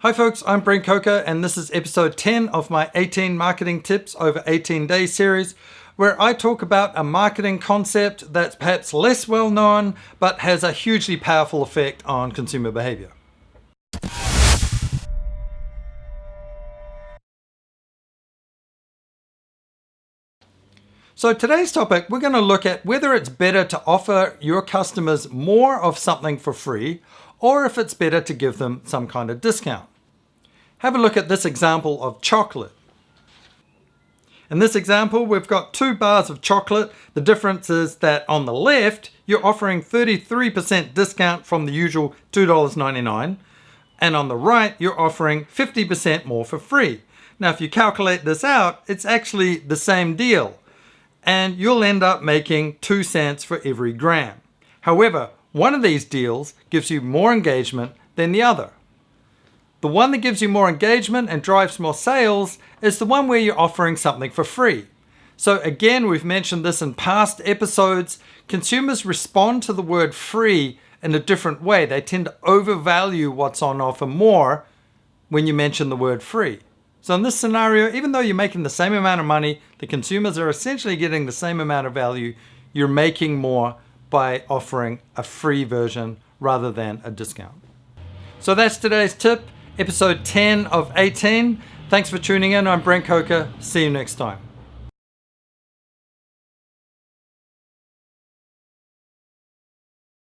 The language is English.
Hi folks, I'm Brent and this is episode 10 of my 18 marketing tips over 18 days series, where I talk about a marketing concept that's perhaps less well known, but has a hugely powerful effect on consumer behavior. So today's topic, we're going to look at whether it's better to offer your customers more of something for free, or if it's better to give them some kind of discount. Have a look at this example of chocolate. In this example, we've got 2 bars of chocolate. The difference is that on the left, you're offering 33% discount from the usual $2.99. And on the right, you're offering 50% more for free. Now, if you calculate this out, it's actually the same deal. And you'll end up making 2 cents for every gram. However, one of these deals gives you more engagement than the other. The one that gives you more engagement and drives more sales is the one where you're offering something for free. So again, we've mentioned this in past episodes, consumers respond to the word free in a different way. They tend to overvalue what's on offer more when you mention the word free. So in this scenario, even though you're making the same amount of money, the consumers are essentially getting the same amount of value, you're making more by offering a free version rather than a discount. So that's today's tip. Episode 10 of 18. Thanks for tuning in. I'm Brent Coker. See you next time.